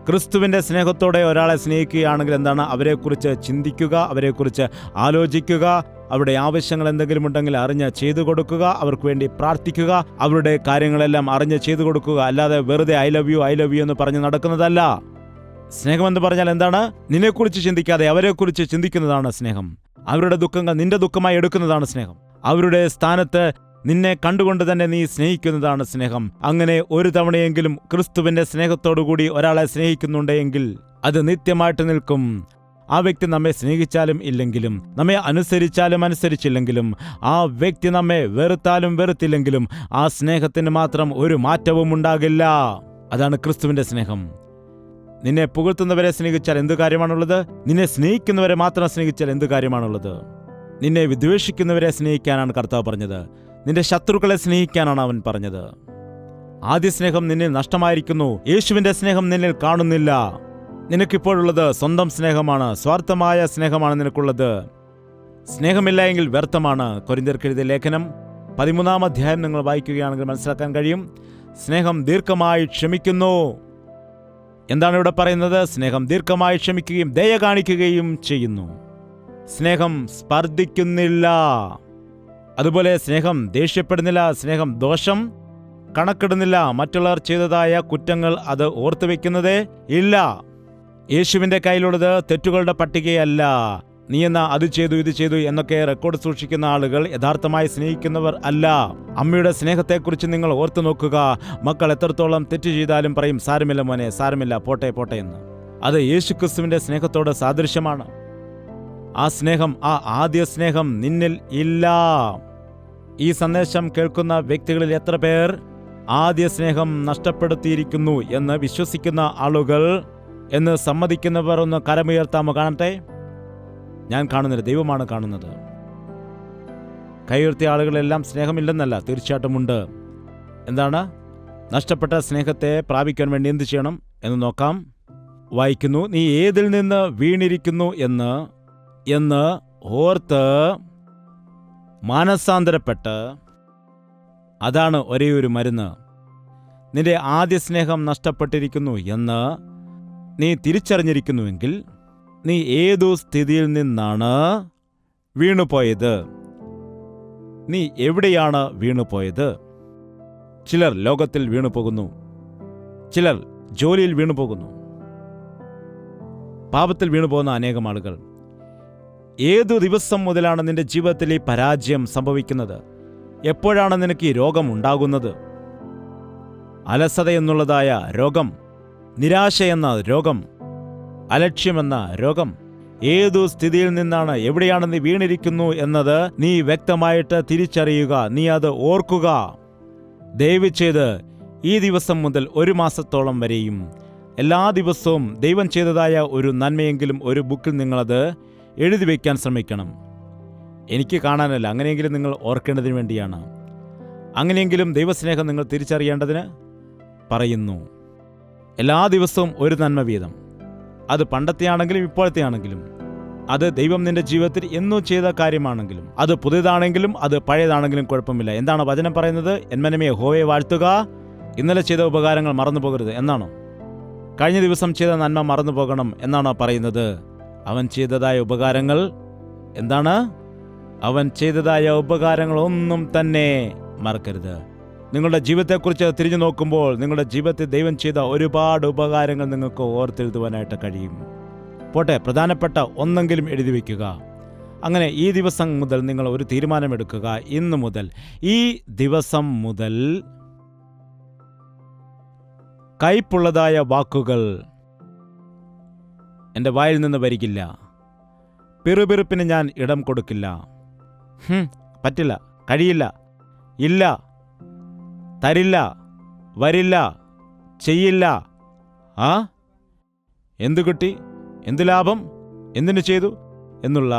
ക്രിസ്തുവിൻ്റെ സ്നേഹത്തോടെ ഒരാളെ സ്നേഹിക്കുകയാണെങ്കിൽ എന്താണ്? അവരെക്കുറിച്ച് ചിന്തിക്കുക, അവരെക്കുറിച്ച് ആലോചിക്കുക, അവരുടെ ആവശ്യങ്ങൾ എന്തെങ്കിലും ഉണ്ടെങ്കിൽ അറിഞ്ഞ് ചെയ്തു കൊടുക്കുക, അവർക്ക് വേണ്ടി പ്രാർത്ഥിക്കുക, അവരുടെ കാര്യങ്ങളെല്ലാം അറിഞ്ഞ് ചെയ്തു കൊടുക്കുക. അല്ലാതെ വെറുതെ ഐ ലവ് യു എന്ന് പറഞ്ഞ് നടക്കുന്നതല്ല. സ്നേഹമെന്ന് പറഞ്ഞാൽ എന്താണ്? നിന്നെക്കുറിച്ച് ചിന്തിക്കാതെ അവരെക്കുറിച്ച് ചിന്തിക്കുന്നതാണ് സ്നേഹം. അവരുടെ ദുഃഖങ്ങൾ നിന്റെ ദുഃഖമായി എടുക്കുന്നതാണ് സ്നേഹം. അവരുടെ സ്ഥാനത്ത് നിന്നെ കണ്ടുകൊണ്ട് തന്നെ നീ സ്നേഹിക്കുന്നതാണ് സ്നേഹം. അങ്ങനെ ഒരു തവണയെങ്കിലും ക്രിസ്തുവിന്റെ സ്നേഹത്തോടുകൂടി ഒരാളെ സ്നേഹിക്കുന്നുണ്ടെങ്കിൽ അത് നിത്യമായിട്ട് നിൽക്കും. ആ വ്യക്തി നമ്മെ സ്നേഹിച്ചാലും ഇല്ലെങ്കിലും, നമ്മെ അനുസരിച്ചാലും അനുസരിച്ചില്ലെങ്കിലും, ആ വ്യക്തി നമ്മെ വെറുത്താലും വെറുത്തില്ലെങ്കിലും ആ സ്നേഹത്തിന് മാത്രം ഒരു മാറ്റവും ഉണ്ടാകില്ല. അതാണ് ക്രിസ്തുവിന്റെ സ്നേഹം. നിന്നെ പുകഴ്ത്തുന്നവരെ സ്നേഹിച്ചാൽ എന്ത് കാര്യമാണുള്ളത്? നിന്നെ സ്നേഹിക്കുന്നവരെ മാത്രം സ്നേഹിച്ചാൽ എന്ത് കാര്യമാണുള്ളത്? നിന്നെ വിദ്വേഷിക്കുന്നവരെ സ്നേഹിക്കാനാണ് കർത്താവ് പറഞ്ഞത്. നിന്റെ ശത്രുക്കളെ സ്നേഹിക്കാനാണ് അവൻ പറഞ്ഞത്. ആദ്യ സ്നേഹം നിന്നിൽ നഷ്ടമായിരിക്കുന്നു. യേശുവിന്റെ സ്നേഹം നിന്നിൽ കാണുന്നില്ല. നിനക്കിപ്പോഴുള്ളത് സ്വന്തം സ്നേഹമാണ്, സ്വാർത്ഥമായ സ്നേഹമാണ് നിനക്കുള്ളത്. സ്നേഹമില്ല എങ്കിൽ വ്യർത്ഥമാണ്. കൊരിന്ത്യർക്ക് എഴുതിയ ലേഖനം 13-ാം അധ്യായം നിങ്ങൾ വായിക്കുകയാണെങ്കിൽ മനസ്സിലാക്കാൻ കഴിയും. സ്നേഹം ദീർഘമായി ക്ഷമിക്കുന്നു. എന്താണ് ഇവിടെ പറയുന്നത്? സ്നേഹം ദീർഘമായി ക്ഷമിക്കുകയും ദയ കാണിക്കുകയും ചെയ്യുന്നു. സ്നേഹം സ്പർദ്ധിക്കുന്നില്ല. അതുപോലെ സ്നേഹം ദേഷ്യപ്പെടുന്നില്ല. സ്നേഹം ദോഷം കണക്കിടുന്നില്ല. മറ്റുള്ളവർ ചെയ്തതായ കുറ്റങ്ങൾ അത് ഓർത്തു വെക്കുന്നതേ ഇല്ല. യേശുവിൻ്റെ കയ്യിലുള്ളത് തെറ്റുകളുടെ പട്ടികയല്ല. നീ എന്നാ അത് ചെയ്തു ഇത് ചെയ്തു എന്നൊക്കെ റെക്കോർഡ് സൂക്ഷിക്കുന്ന ആളുകൾ യഥാർത്ഥമായി സ്നേഹിക്കുന്നവർ അല്ല. അമ്മയുടെ സ്നേഹത്തെക്കുറിച്ച് നിങ്ങൾ ഓർത്തു നോക്കുക. മക്കൾ എത്രത്തോളം തെറ്റ് ചെയ്താലും പറയും, സാരമില്ല മോനെ, സാരമില്ല, പോട്ടെ പോട്ടെ എന്ന്. അത് യേശുക്രിസ്തുവിൻ്റെ സ്നേഹത്തോട് സാദൃശ്യമാണ്. ആ സ്നേഹം, ആ ആദ്യ സ്നേഹം നിന്നിൽ ഇല്ല. ഈ സന്ദേശം കേൾക്കുന്ന വ്യക്തികളിൽ എത്ര പേർ ആദ്യ സ്നേഹം നഷ്ടപ്പെടുത്തിയിരിക്കുന്നു എന്ന് വിശ്വസിക്കുന്ന ആളുകൾ എന്ന് സമ്മതിക്കുന്നവർ ഒന്ന് കരമുയർത്താമോ? കാണട്ടെ. ഞാൻ കാണുന്നില്ല, ദൈവമാണ് കാണുന്നത്. കൈയുയർത്തിയ ആളുകളെല്ലാം സ്നേഹമില്ലെന്നല്ല, തീർച്ചയായിട്ടും ഉണ്ട്. എന്താണ്? നഷ്ടപ്പെട്ട സ്നേഹത്തെ പ്രാപിക്കാൻ വേണ്ടി എന്ത് ചെയ്യണം എന്ന് നോക്കാം. വായിക്കുന്നു, നീ ഏതിൽ നിന്ന് വീണിരിക്കുന്നു എന്ന് ഓർത്ത് മാനസാന്തരപ്പെട്ട്, അതാണ് ഒരേ ഒരു മരുന്ന്. നിന്റെ ആദ്യ സ്നേഹം നഷ്ടപ്പെട്ടിരിക്കുന്നു എന്ന് നീ തിരിച്ചറിഞ്ഞിരിക്കുന്നുവെങ്കിൽ നീ ഏതു സ്ഥിതിയിൽ നിന്നാണ് വീണുപോയത്? നീ എവിടെയാണ് വീണുപോയത്? ചിലർ ലോകത്തിൽ വീണുപോകുന്നു, ചിലർ ജോലിയിൽ വീണുപോകുന്നു, പാപത്തിൽ വീണുപോകുന്ന അനേകം ആളുകൾ. ഏതു ദിവസം മുതലാണ് നിന്റെ ജീവിതത്തിൽ ഈ പരാജയം സംഭവിക്കുന്നത്? എപ്പോഴാണ് നിനക്ക് ഈ രോഗം ഉണ്ടാകുന്നത്? അലസത എന്നുള്ളതായ രോഗം, നിരാശ എന്ന രോഗം, അലക്ഷ്യമെന്ന രോഗം. ഏതു സ്ഥിതിയിൽ നിന്നാണ്, എവിടെയാണ് നീ വീണിരിക്കുന്നു എന്നത് നീ വ്യക്തമായിട്ട് തിരിച്ചറിയുക. നീ അത് ഓർക്കുക. ദയവ് ചെയ്ത് ഈ ദിവസം മുതൽ 1 മാസത്തോളം വരെയും എല്ലാ ദിവസവും ദൈവം ചെയ്തതായ ഒരു നന്മയെങ്കിലും ഒരു ബുക്കിൽ നിങ്ങളത് എഴുതി വയ്ക്കാൻ ശ്രമിക്കണം. എനിക്ക് കാണാനല്ല, അങ്ങനെയെങ്കിലും നിങ്ങൾ ഓർക്കേണ്ടതിന് വേണ്ടിയാണ്. അങ്ങനെയെങ്കിലും ദൈവസ്നേഹം നിങ്ങൾ തിരിച്ചറിയേണ്ടതിന് പറയുന്നു. എല്ലാ ദിവസവും ഒരു നന്മ വീതം. അത് പണ്ടത്തെ ആണെങ്കിലും ഇപ്പോഴത്തെ ആണെങ്കിലും, അത് ദൈവം നിന്റെ ജീവിതത്തിൽ എന്നോ ചെയ്ത കാര്യമാണെങ്കിലും, അത് പുതിയതാണെങ്കിലും അത് പഴയതാണെങ്കിലും കുഴപ്പമില്ല. എന്താണ് വചനം പറയുന്നത്? എന്മനമേ യഹോവയെ വാഴ്ത്തുക, ഇന്നലെ ചെയ്ത ഉപകാരങ്ങൾ മറന്നു പോകരുത് എന്നാണോ? കഴിഞ്ഞ ദിവസം ചെയ്ത നന്മ മറന്നു പോകണം എന്നാണോ പറയുന്നത്? അവൻ ചെയ്തതായ ഉപകാരങ്ങൾ എന്താണ്? അവൻ ചെയ്തതായ ഉപകാരങ്ങളൊന്നും തന്നെ മറക്കരുത്. നിങ്ങളുടെ ജീവിതത്തെക്കുറിച്ച് തിരിഞ്ഞു നോക്കുമ്പോൾ നിങ്ങളുടെ ജീവിതത്തിൽ ദൈവം ചെയ്ത ഒരുപാട് ഉപകാരങ്ങൾ നിങ്ങൾക്ക് ഓർത്തെഴുതുവാനായിട്ട് കഴിയും. പോട്ടെ, പ്രധാനപ്പെട്ട ഒന്നെങ്കിലും എഴുതി വയ്ക്കുക. അങ്ങനെ ഈ ദിവസം മുതൽ നിങ്ങൾ ഒരു തീരുമാനമെടുക്കുക. ഇന്ന് മുതൽ, ഈ ദിവസം മുതൽ കയ്പുള്ളതായ വാക്കുകൾ എൻ്റെ വായിൽ നിന്ന് വരികില്ല. പിറുപിറുപ്പിന് ഞാൻ ഇടം കൊടുക്കില്ല. പറ്റില്ല, കഴിയില്ല, ഇല്ല, തരില്ല, വരില്ല, ചെയ്യില്ല. എന്തു കിട്ടി, എന്തു ലാഭം, എന്തിനു ചെയ്തു എന്നുള്ള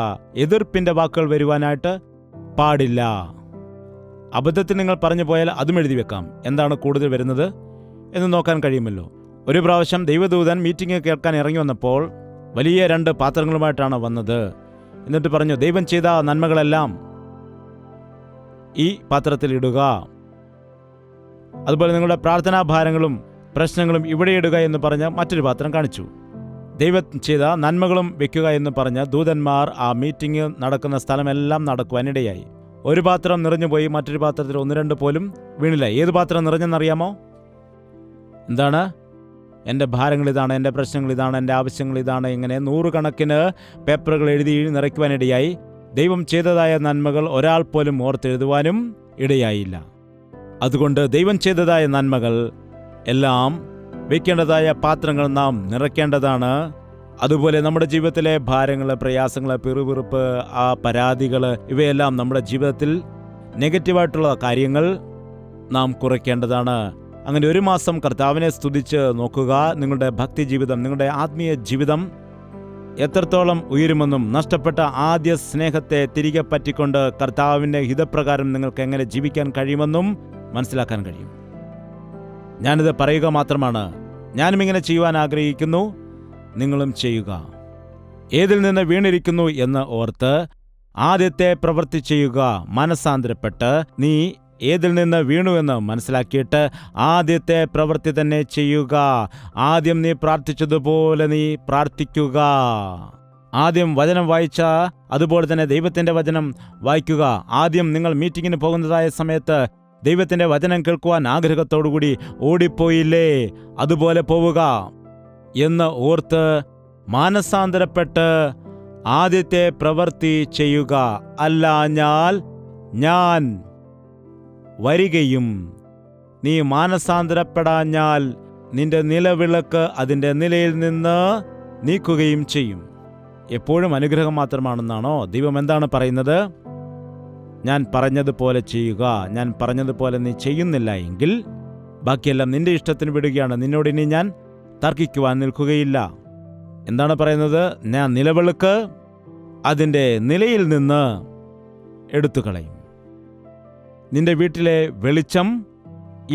എതിർപ്പിൻ്റെ വാക്കുകൾ വരുവാനായിട്ട് പാടില്ല. അബദ്ധത്തിൽ നിങ്ങൾ പറഞ്ഞു പോയാൽ അതും എഴുതി വെക്കാം. എന്താണ് കൂടുതൽ വരുന്നത് എന്ന് നോക്കാൻ കഴിയുമല്ലോ. ഒരു പ്രാവശ്യം ദൈവദൂതൻ മീറ്റിംഗ് കേൾക്കാൻ ഇറങ്ങി വന്നപ്പോൾ വലിയ 2 പാത്രങ്ങളുമായിട്ടാണ് വന്നത്. എന്നിട്ട് പറഞ്ഞു, ദൈവം ചെയ്ത നന്മകളെല്ലാം ഈ പാത്രത്തിൽ ഇടുക, അതുപോലെ നിങ്ങളുടെ പ്രാർത്ഥനാഭാരങ്ങളും പ്രശ്നങ്ങളും ഇവിടെ ഇടുക എന്ന് പറഞ്ഞ് മറ്റൊരു പാത്രം കാണിച്ചു. ദൈവം ചെയ്ത നന്മകളും വെക്കുക എന്ന് പറഞ്ഞ് ദൂതന്മാർ ആ മീറ്റിംഗ് നടക്കുന്ന സ്ഥലമെല്ലാം നടക്കുവാനിടയായി. ഒരു പാത്രം നിറഞ്ഞുപോയി, മറ്റൊരു പാത്രത്തിൽ 1-2 പോലും വീണില്ല. ഏത് പാത്രം നിറഞ്ഞെന്നറിയാമോ? എന്താണ്? എൻ്റെ ഭാരങ്ങൾ ഇതാണ്, എൻ്റെ പ്രശ്നങ്ങൾ ഇതാണ്, എൻ്റെ ആവശ്യങ്ങൾ ഇതാണ്, ഇങ്ങനെ 100 കണക്കിന് പേപ്പറുകൾ എഴുതി നിറയ്ക്കുവാനിടയായി. ദൈവം ചെയ്തതായ നന്മകൾ ഒരാൾ പോലും ഓർത്തെഴുതുവാനും ഇടയായില്ല. അതുകൊണ്ട് ദൈവം ചെയ്തതായ നന്മകൾ എല്ലാം വയ്ക്കേണ്ടതായ പാത്രങ്ങൾ നാം നിറയ്ക്കേണ്ടതാണ്. അതുപോലെ നമ്മുടെ ജീവിതത്തിലെ ഭാരങ്ങൾ, പ്രയാസങ്ങൾ, പിറുപിറുപ്പ്, ആ പരാതികൾ, ഇവയെല്ലാം നമ്മുടെ ജീവിതത്തിൽ നെഗറ്റീവായിട്ടുള്ള കാര്യങ്ങൾ നാം കുറയ്ക്കേണ്ടതാണ്. അങ്ങനെ 1 മാസം കർത്താവിനെ സ്തുതിച്ച് നോക്കുക. നിങ്ങളുടെ ഭക്തി ജീവിതം, നിങ്ങളുടെ ആത്മീയ ജീവിതം എത്രത്തോളം ഉയരുമെന്നും നഷ്ടപ്പെട്ട ആദ്യ സ്നേഹത്തെ തിരികെ പറ്റിക്കൊണ്ട് കർത്താവിൻ്റെ ഹിതപ്രകാരം നിങ്ങൾക്ക് എങ്ങനെ ജീവിക്കാൻ കഴിയുമെന്നും മനസ്സിലാക്കാൻ കഴിയും. ഞാനിത് പറയുക മാത്രമാണ്. ഞാനും ഇങ്ങനെ ചെയ്യുവാൻ ആഗ്രഹിക്കുന്നു, നിങ്ങളും ചെയ്യുക. ഏതിൽ നിന്ന് വീണിരിക്കുന്നു എന്ന് ഓർത്ത് ആദ്യത്തെ പ്രവൃത്തി ചെയ്യുക. മനസ്സാന്തരപ്പെട്ട് നീ ഏതിൽ നിന്ന് വീണുവെന്ന് മനസ്സിലാക്കിയിട്ട് ആദ്യത്തെ പ്രവൃത്തി തന്നെ ചെയ്യുക. ആദ്യം നീ പ്രാർത്ഥിച്ചതുപോലെ നീ പ്രാർത്ഥിക്കുക. ആദ്യം വചനം വായിച്ച അതുപോലെ തന്നെ ദൈവത്തിൻ്റെ വചനം വായിക്കുക. ആദ്യം നിങ്ങൾ മീറ്റിങ്ങിന് പോകുന്നതായ സമയത്ത് ദൈവത്തിൻ്റെ വചനം കേൾക്കുവാൻ ആഗ്രഹത്തോടുകൂടി ഓടിപ്പോയില്ലേ, അതുപോലെ പോവുക എന്ന് ഓർത്ത് മാനസാന്തരപ്പെട്ട് ആദ്യത്തെ പ്രവൃത്തി ചെയ്യുക. അല്ലാഞ്ഞാൽ ഞാൻ വരികയും നീ മാനസാന്തരപ്പെടാഞ്ഞാൽ നിന്റെ നിലവിളക്ക് അതിൻ്റെ നിലയിൽ നിന്ന് നീക്കുകയും ചെയ്യും. എപ്പോഴും അനുഗ്രഹം മാത്രമാണെന്നാണോ? ദൈവം എന്താണ് പറയുന്നത്? ഞാൻ പറഞ്ഞതുപോലെ ചെയ്യുക. ഞാൻ പറഞ്ഞതുപോലെ നീ ചെയ്യുന്നില്ല എങ്കിൽ ബാക്കിയെല്ലാം നിന്റെ ഇഷ്ടത്തിന് വിടുകയാണ്. നിന്നോടിനി ഞാൻ തർക്കിക്കുവാൻ നിൽക്കുകയില്ല. എന്താണ് പറയുന്നത്? ഞാൻ നിലവിളക്ക് അതിൻ്റെ നിലയിൽ നിന്ന് എടുത്തുകളയും. നിന്റെ വീട്ടിലെ വെളിച്ചം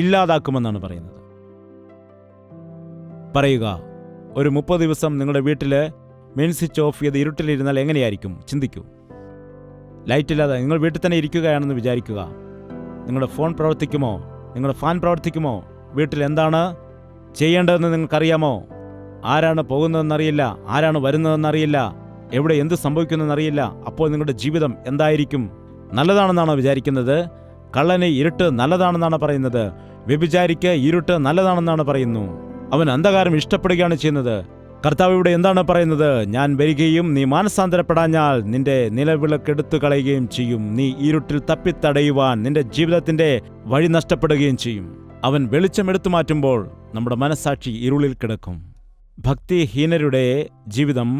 ഇല്ലാതാക്കുമെന്നാണ് പറയുന്നത്. പറയുക, ഒരു 30 ദിവസം നിങ്ങളുടെ വീട്ടിൽ മെയിൻ സ്വിച്ച് ഓഫ് ചെയ്ത് ഇരുട്ടിലിരുന്നാൽ എങ്ങനെയായിരിക്കും? ചിന്തിക്കൂ. ലൈറ്റില്ലാതെ നിങ്ങൾ വീട്ടിൽ തന്നെ ഇരിക്കുകയാണെന്ന് വിചാരിക്കുക. നിങ്ങളുടെ ഫോൺ പ്രവർത്തിക്കുമോ? നിങ്ങളുടെ ഫാൻ പ്രവർത്തിക്കുമോ? വീട്ടിൽ എന്താണ് ചെയ്യേണ്ടതെന്ന് നിങ്ങൾക്കറിയാമോ? ആരാണ് പോകുന്നതെന്നറിയില്ല, ആരാണ് വരുന്നതെന്നറിയില്ല, എവിടെ എന്ത് സംഭവിക്കുന്നതെന്നറിയില്ല. അപ്പോൾ നിങ്ങളുടെ ജീവിതം എന്തായിരിക്കും? നല്ലതാണെന്നാണോ വിചാരിക്കുന്നത്? കള്ളന് ഇരുട്ട് നല്ലതാണെന്നാണ് പറയുന്നത്. വ്യഭിചാരിക്ക് ഇരുട്ട് നല്ലതാണെന്നാണ് പറയുന്നു. അവൻ അന്ധകാരം ഇഷ്ടപ്പെടുകയാണ് ചെയ്യുന്നത്. കർത്താവ് ഇവിടെ എന്താണ് പറയുന്നത്? ഞാൻ വരികയും നീ മാനസാന്തരപ്പെടാഞ്ഞാൽ നിന്റെ നിലവിളക്കെടുത്തു കളയുകയും ചെയ്യും. നീ ഇരുട്ടിൽ തപ്പിത്തടയുവാൻ നിന്റെ ജീവിതത്തിന്റെ വഴി നഷ്ടപ്പെടുകയും ചെയ്യും. അവൻ വെളിച്ചം എടുത്തു മാറ്റുമ്പോൾ നമ്മുടെ മനസ്സാക്ഷി ഇരുളിൽ കിടക്കും. ഭക്തിഹീനരുടെ ജീവിതം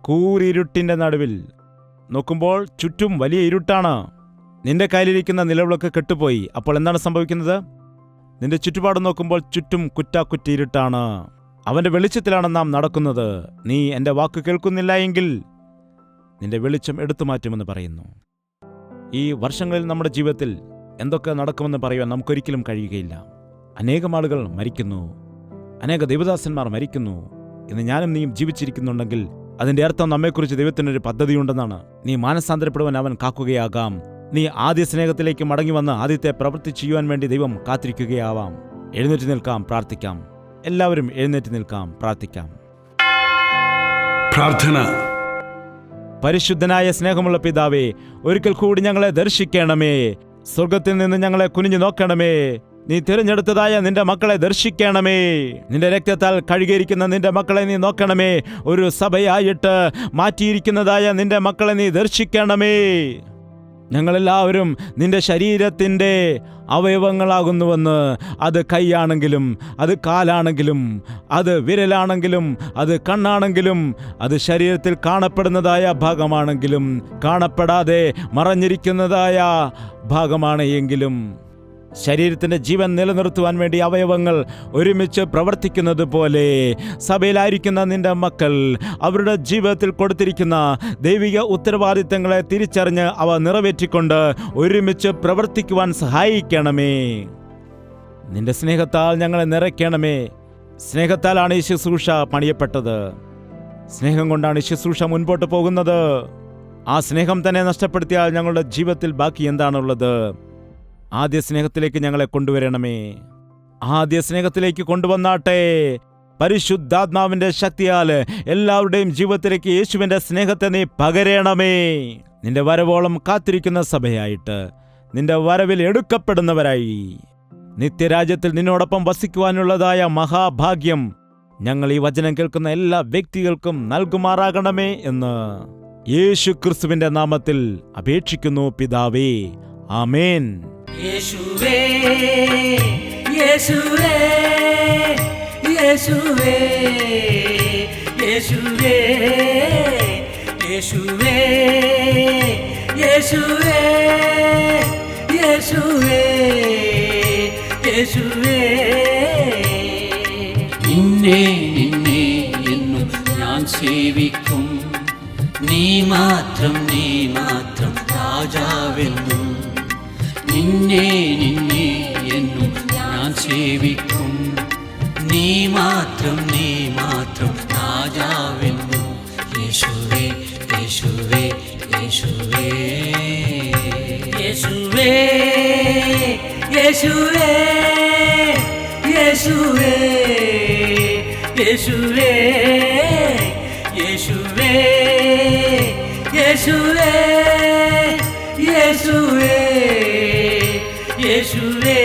കൂരിരുട്ടിന്റെ നടുവിൽ. നോക്കുമ്പോൾ ചുറ്റും വലിയ ഇരുട്ടാണ്. നിന്റെ കയ്യിലിരിക്കുന്ന നിലവിളക്ക് കെട്ടുപോയി. അപ്പോൾ എന്താണ് സംഭവിക്കുന്നത്? നിന്റെ ചുറ്റുപാട് നോക്കുമ്പോൾ ചുറ്റും കുറ്റാക്കുറ്റി ഇരുട്ടാണ്. അവന്റെ വെളിച്ചത്തിലാണ് നാം നടക്കുന്നത്. നീ എൻ്റെ വാക്ക് കേൾക്കുന്നില്ല എങ്കിൽ നിന്റെ വെളിച്ചം എടുത്തു മാറ്റുമെന്ന് പറയുന്നു. ഈ വർഷങ്ങളിൽ നമ്മുടെ ജീവിതത്തിൽ എന്തൊക്കെ നടക്കുമെന്ന് പറയുവാൻ നമുക്കൊരിക്കലും കഴിയുകയില്ല. അനേകം ആളുകൾ മരിക്കുന്നു, അനേക ദൈവദാസന്മാർ മരിക്കുന്നു. ഇന്ന് ഞാനും നീയും ജീവിച്ചിരിക്കുന്നുണ്ടെങ്കിൽ അതിൻ്റെ അർത്ഥം നമ്മെക്കുറിച്ച് ദൈവത്തിനൊരു പദ്ധതിയുണ്ടെന്നാണ്. നീ മാനസാന്തരപ്പെടുവാൻ അവൻ കാക്കുകയാകാം. നീ ആദ്യ സ്നേഹത്തിലേക്ക് മടങ്ങി വന്ന് ആദ്യത്തെ പ്രവൃത്തി ചെയ്യുവാൻ വേണ്ടി ദൈവം കാത്തിരിക്കുകയാവാം. എഴുന്നേറ്റ് നിൽക്കാം, പ്രാർത്ഥിക്കാം. എല്ലാവരും എഴുന്നേറ്റ് നിൽക്കാം, പ്രാർത്ഥിക്കാം. പ്രാർത്ഥന. പരിശുദ്ധനായ സ്നേഹമുള്ള പിതാവേ, ഒരിക്കൽ കൂടി ഞങ്ങളെ ദർശിക്കണമേ. സ്വർഗത്തിൽ നിന്ന് ഞങ്ങളെ കുനിഞ്ഞു നോക്കണമേ. നീ തിരഞ്ഞെടുത്തതായ നിന്റെ മക്കളെ ദർശിക്കണമേ. നിന്റെ രക്തത്താൽ കഴുകിയിരിക്കുന്ന നിന്റെ മക്കളെ നീ നോക്കണമേ. ഒരു സഭയായിട്ട് മാറ്റിയിരിക്കുന്നതായ നിന്റെ മക്കളെ നീ ദർശിക്കണമേ. ഞങ്ങളെല്ലാവരും നിന്റെ ശരീരത്തിൻ്റെ അവയവങ്ങളാകുന്നുവെന്ന്, അത് കൈയാണെങ്കിലും അത് കാലാണെങ്കിലും അത് വിരലാണെങ്കിലും അത് കണ്ണാണെങ്കിലും അത് ശരീരത്തിൽ കാണപ്പെടുന്നതായ ഭാഗമാണെങ്കിലും കാണപ്പെടാതെ മറഞ്ഞിരിക്കുന്നതായ ഭാഗമാണ് എങ്കിലും ശരീരത്തിൻ്റെ ജീവൻ നിലനിർത്തുവാൻ വേണ്ടി അവയവങ്ങൾ ഒരുമിച്ച് പ്രവർത്തിക്കുന്നത് പോലെ സഭയിലായിരിക്കുന്ന നിന്റെ മക്കൾ അവരുടെ ജീവിതത്തിൽ കൊടുത്തിരിക്കുന്ന ദൈവിക ഉത്തരവാദിത്തങ്ങളെ തിരിച്ചറിഞ്ഞ് അവ നിറവേറ്റിക്കൊണ്ട് ഒരുമിച്ച് പ്രവർത്തിക്കുവാൻ സഹായിക്കണമേ. നിന്റെ സ്നേഹത്താൽ ഞങ്ങളെ നിറയ്ക്കണമേ. സ്നേഹത്താലാണ് ഈ ശുശ്രൂഷ പണിയപ്പെട്ടത്. സ്നേഹം കൊണ്ടാണ് ഈ ശുശ്രൂഷ മുൻപോട്ട് പോകുന്നത്. ആ സ്നേഹം തന്നെ നഷ്ടപ്പെടുത്തിയാൽ ഞങ്ങളുടെ ജീവിതത്തിൽ ബാക്കി എന്താണുള്ളത്? ആദ്യ സ്നേഹത്തിലേക്ക് ഞങ്ങളെ കൊണ്ടുവരണമേ. ആദ്യ സ്നേഹത്തിലേക്ക് കൊണ്ടുവന്നാട്ടെ. പരിശുദ്ധാത്മാവിന്റെ ശക്തിയാൽ എല്ലാവരുടെയും ജീവിതത്തിലേക്ക് യേശുവിന്റെ സ്നേഹത്തെ നീ പകരണമേ. നിന്റെ വരവോളം കാത്തിരിക്കുന്ന സഭയായിട്ട്, നിന്റെ വരവിൽ എടുക്കപ്പെടുന്നവരായി നിത്യരാജ്യത്തിൽ നിന്നോടൊപ്പം വസിക്കുവാനുള്ളതായ മഹാഭാഗ്യം ഞങ്ങൾ ഈ വചനം കേൾക്കുന്ന എല്ലാ വ്യക്തികൾക്കും നൽകുമാറാകണമേ എന്ന് യേശു ക്രിസ്തുവിന്റെ നാമത്തിൽ അപേക്ഷിക്കുന്നു പിതാവേ. ആമേൻ. യേശുവേ യേശുവേ യേശുവേ യേശുവേ യേശുവേ യേശുവേ യേശുവേ യേശുവേ നിന്നെ നിന്നെ എന്നും ഞാൻ സേവിക്കും. നീ മാത്രം രാജാവെന്നും. നിന്നെ നിന്നെ എന്നും ഞാൻ സേവിക്കും. നീ മാത്രം രാജാവെന്നും. യേശുവേ യേശുവേ യേശുവേ യേശുവേ യേശുവേ യേശുവേ യേശുവേ യേശുവേ യേശുവേ യേശുവേ യേശുവേ